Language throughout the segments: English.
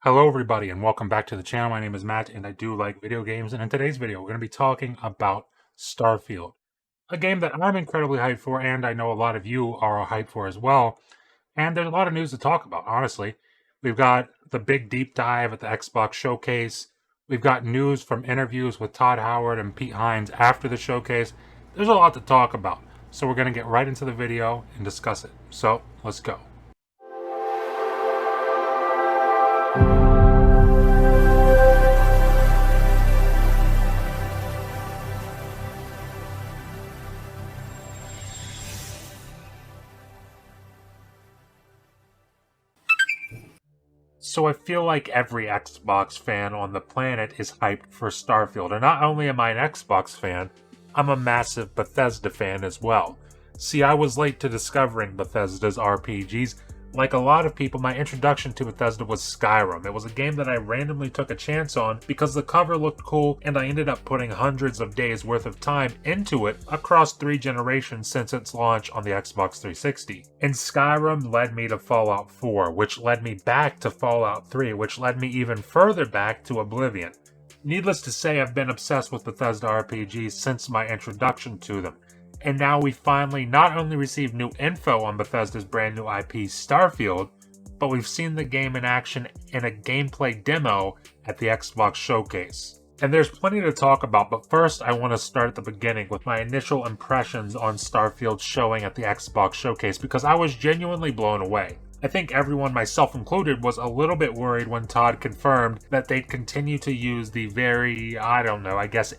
Hello everybody and welcome back to the channel. My name is Matt and I do like video games, and in today's video we're going to be talking about STARFIELD, a game that I'm incredibly hyped for and I know a lot of you are hyped for as well. And there's a lot of news to talk about, honestly. We've got the big deep dive at the Xbox showcase. We've got news from interviews with Todd Howard and Pete Hines after the showcase. There's a lot to talk about, so we're going to get right into the video and discuss it. So let's go. So I feel like every Xbox fan on the planet is hyped for STARFIELD, and not only am I an Xbox fan, I'm a massive Bethesda fan as well. See, I was late to discovering Bethesda's RPGs. Like a lot of people, my introduction to Bethesda was Skyrim. It was a game that I randomly took a chance on because the cover looked cool, and I ended up putting hundreds of days worth of time into it across 3 generations since its launch on the Xbox 360. And Skyrim led me to Fallout 4, which led me back to Fallout 3, which led me even further back to Oblivion. Needless to say, I've been obsessed with Bethesda RPGs since my introduction to them. And now we finally not only received new info on Bethesda's brand new IP STARFIELD, but we've seen the game in action in a gameplay demo at the Xbox showcase. And there's plenty to talk about, but first I want to start at the beginning with my initial impressions on STARFIELD showing at the Xbox showcase, because I was genuinely blown away. I think everyone, myself included, was a little bit worried when Todd confirmed that they'd continue to use the very,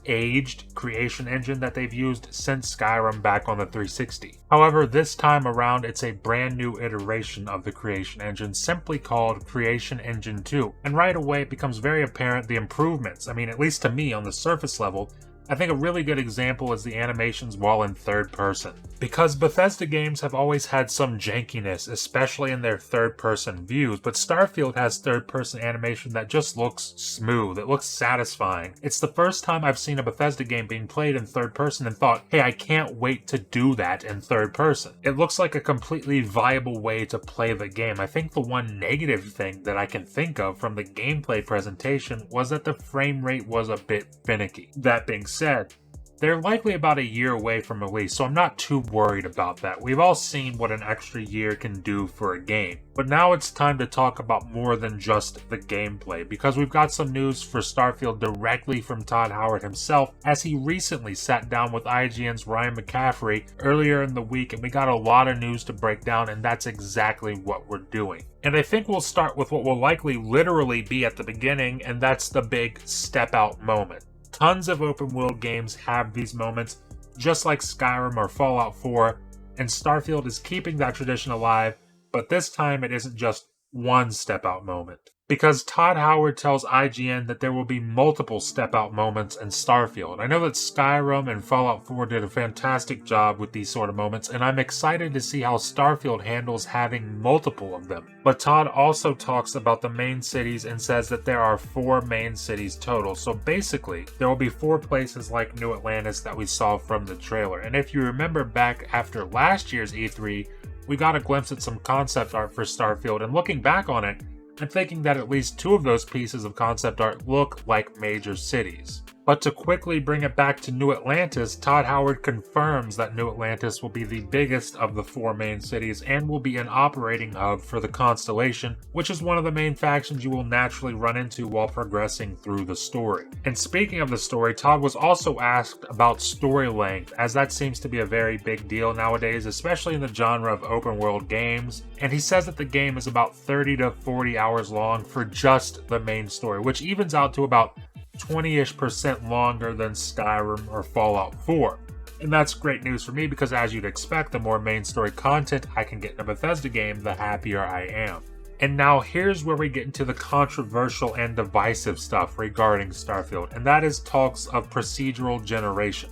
aged creation engine that they've used since Skyrim back on the 360. However, this time around, it's a brand new iteration of the creation engine, simply called Creation Engine 2. And right away, it becomes very apparent the improvements. I mean, at least to me, on the surface level, I think a really good example is the animations while in third person. Because Bethesda games have always had some jankiness, especially in their third person views, but STARFIELD has third person animation that just looks smooth, it looks satisfying. It's the first time I've seen a Bethesda game being played in third person and thought, hey, I can't wait to do that in third person. It looks like a completely viable way to play the game. I think the one negative thing that I can think of from the gameplay presentation was that the frame rate was a bit finicky. That being said, they're likely about a year away from release, so I'm not too worried about that. We've all seen what an extra year can do for a game. But now it's time to talk about more than just the gameplay, because we've got some news for STARFIELD directly from Todd Howard himself, as he recently sat down with IGN's Ryan McCaffrey earlier in the week, and we got a lot of news to break down, and that's exactly what we're doing. And I think we'll start with what will likely literally be at the beginning, and that's the big step out moment. Tons of open world games have these moments, just like Skyrim or Fallout 4, and STARFIELD is keeping that tradition alive, but this time it isn't just one step out moment. Because Todd Howard tells IGN that there will be multiple step out moments in STARFIELD. I know that Skyrim and Fallout 4 did a fantastic job with these sort of moments, and I'm excited to see how STARFIELD handles having multiple of them. But Todd also talks about the main cities and says that there are 4 main cities total. So basically, there will be 4 places like New Atlantis that we saw from the trailer. And if you remember back after last year's E3, we got a glimpse at some concept art for STARFIELD, and looking back on it, I'm thinking that at least 2 of those pieces of concept art look like major cities. But to quickly bring it back to New Atlantis, Todd Howard confirms that New Atlantis will be the biggest of the 4 main cities and will be an operating hub for the Constellation, which is one of the main factions you will naturally run into while progressing through the story. And speaking of the story, Todd was also asked about story length, as that seems to be a very big deal nowadays, especially in the genre of open world games. And he says that the game is about 30 to 40 hours long for just the main story, which evens out to about 20-ish% longer than Skyrim or Fallout 4. And that's great news for me because, as you'd expect, the more main story content I can get in a Bethesda game, the happier I am. And now here's where we get into the controversial and divisive stuff regarding STARFIELD, and that is talks of procedural generation.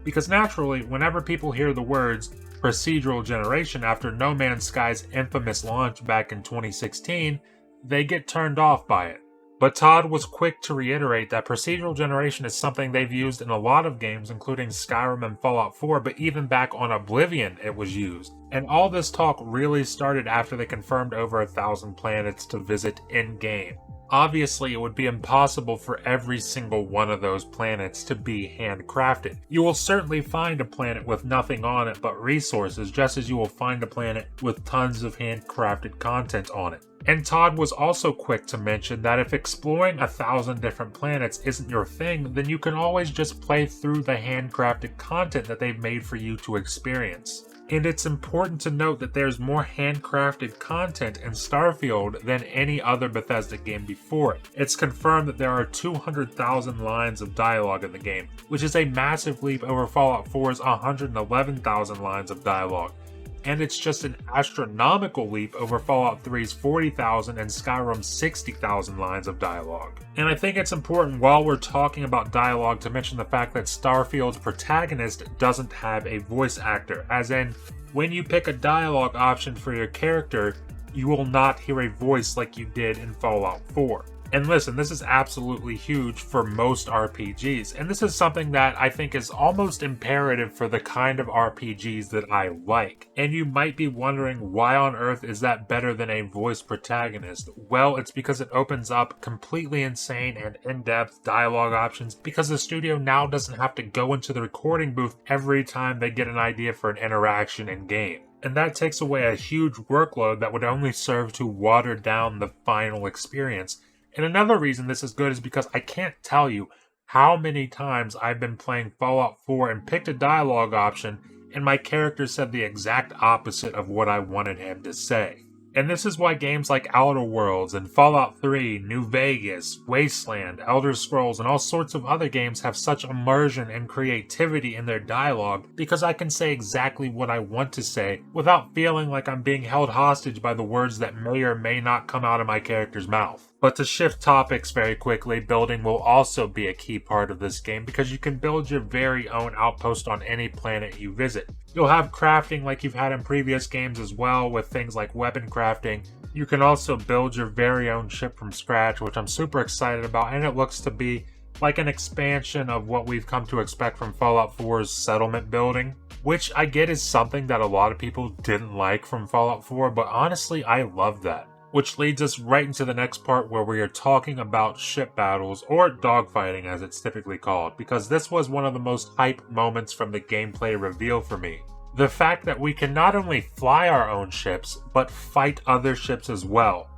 Because naturally, whenever people hear the words procedural generation after No Man's Sky's infamous launch back in 2016, they get turned off by it. But Todd was quick to reiterate that procedural generation is something they've used in a lot of games, including Skyrim and Fallout 4, but even back on Oblivion it was used. And all this talk really started after they confirmed over 1,000 planets to visit in-game. Obviously, it would be impossible for every single one of those planets to be handcrafted. You will certainly find a planet with nothing on it but resources, just as you will find a planet with tons of handcrafted content on it. And Todd was also quick to mention that if exploring 1,000 different planets isn't your thing, then you can always just play through the handcrafted content that they've made for you to experience. And it's important to note that there's more handcrafted content in Starfield than any other Bethesda game before it. It's confirmed that there are 200,000 lines of dialogue in the game, which is a massive leap over Fallout 4's 111,000 lines of dialogue. And it's just an astronomical leap over Fallout 3's 40,000 and Skyrim's 60,000 lines of dialogue. And I think it's important while we're talking about dialogue to mention the fact that Starfield's protagonist doesn't have a voice actor, as in, when you pick a dialogue option for your character, you will not hear a voice like you did in Fallout 4. And listen, this is absolutely huge for most RPGs, and this is something that I think is almost imperative for the kind of RPGs that I like. And you might be wondering, why on earth is that better than a voice protagonist? Well, it's because it opens up completely insane and in-depth dialogue options, because the studio now doesn't have to go into the recording booth every time they get an idea for an interaction in-game. And that takes away a huge workload that would only serve to water down the final experience. And another reason this is good is because I can't tell you how many times I've been playing Fallout 4 and picked a dialogue option and my character said the exact opposite of what I wanted him to say. And this is why games like Outer Worlds and Fallout 3, New Vegas, Wasteland, Elder Scrolls, and all sorts of other games have such immersion and creativity in their dialogue, because I can say exactly what I want to say without feeling like I'm being held hostage by the words that may or may not come out of my character's mouth. But to shift topics very quickly, building will also be a key part of this game, because you can build your very own outpost on any planet you visit. You'll have crafting like you've had in previous games as well, with things like weapon crafting. You can also build your very own ship from scratch, which I'm super excited about, and it looks to be like an expansion of what we've come to expect from Fallout 4's settlement building, which I get is something that a lot of people didn't like from Fallout 4, but honestly, I love that. Which leads us right into the next part, where we are talking about ship battles, or dogfighting as it's typically called, because this was one of the most hype moments from the gameplay reveal for me. The fact that we can not only fly our own ships, but fight other ships as well.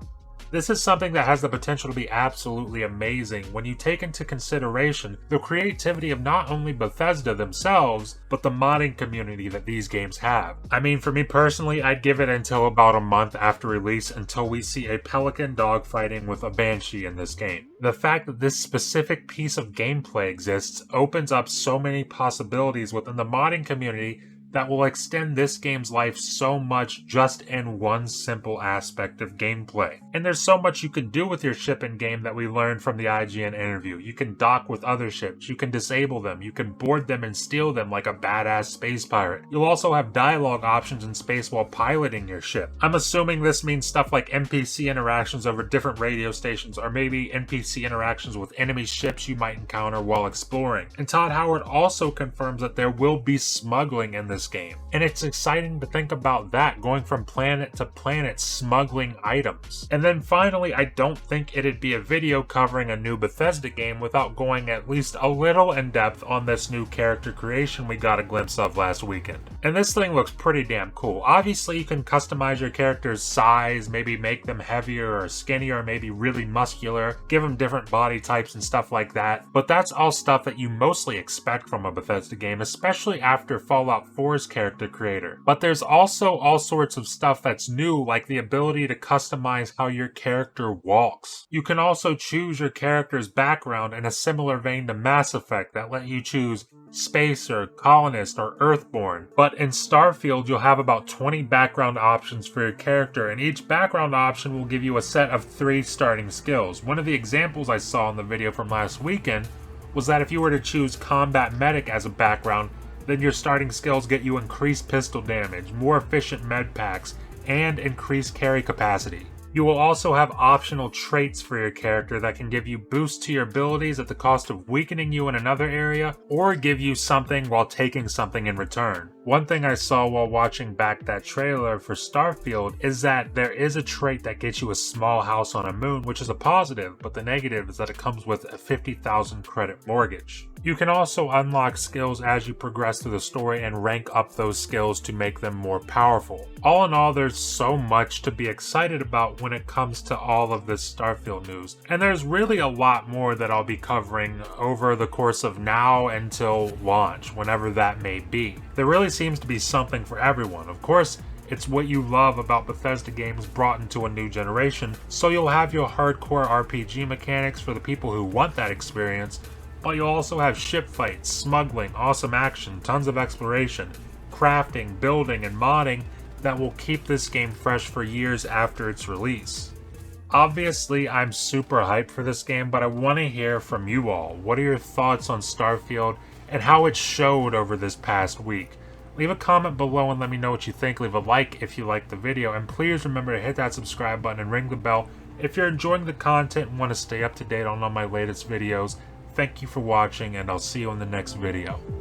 This is something that has the potential to be absolutely amazing when you take into consideration the creativity of not only Bethesda themselves, but the modding community that these games have. I mean, for me personally, I'd give it until about a month after release until we see a pelican dogfighting with a banshee in this game. The fact that this specific piece of gameplay exists opens up so many possibilities within the modding community that will extend this game's life so much just in one simple aspect of gameplay. And there's so much you can do with your ship in game that we learned from the IGN interview. You can dock with other ships, you can disable them, you can board them and steal them like a badass space pirate. You'll also have dialogue options in space while piloting your ship. I'm assuming this means stuff like NPC interactions over different radio stations, or maybe NPC interactions with enemy ships you might encounter while exploring. And Todd Howard also confirms that there will be smuggling in this game. And it's exciting to think about that, going from planet to planet smuggling items. And then finally, I don't think it'd be a video covering a new Bethesda game without going at least a little in depth on this new character creation we got a glimpse of last weekend. And this thing looks pretty damn cool. Obviously, you can customize your character's size, maybe make them heavier or skinnier, or maybe really muscular, give them different body types and stuff like that. But that's all stuff that you mostly expect from a Bethesda game, especially after Fallout 4's character creator. But there's also all sorts of stuff that's new, like the ability to customize how your character walks. You can also choose your character's background in a similar vein to Mass Effect that let you choose Spacer, Colonist, or Earthborn. But in Starfield, you'll have about 20 background options for your character, and each background option will give you a set of 3 starting skills. One of the examples I saw in the video from last weekend was that if you were to choose Combat Medic as a background, then your starting skills get you increased pistol damage, more efficient med packs, and increased carry capacity. You will also have optional traits for your character that can give you boosts to your abilities at the cost of weakening you in another area, or give you something while taking something in return. One thing I saw while watching back that trailer for Starfield is that there is a trait that gets you a small house on a moon, which is a positive, but the negative is that it comes with a 50,000 credit mortgage. You can also unlock skills as you progress through the story and rank up those skills to make them more powerful. All in all, there's so much to be excited about when it comes to all of this Starfield news, and there's really a lot more that I'll be covering over the course of now until launch, whenever that may be. There really seems to be something for everyone. Of course, it's what you love about Bethesda games brought into a new generation, so you'll have your hardcore RPG mechanics for the people who want that experience, but you'll also have ship fights, smuggling, awesome action, tons of exploration, crafting, building, and modding that will keep this game fresh for years after its release. Obviously, I'm super hyped for this game, but I want to hear from you all. What are your thoughts on Starfield and how it showed over this past week? Leave a comment below and let me know what you think. Leave a like if you liked the video, and please remember to hit that subscribe button and ring the bell if you're enjoying the content and want to stay up to date on all my latest videos. Thank you for watching, and I'll see you in the next video.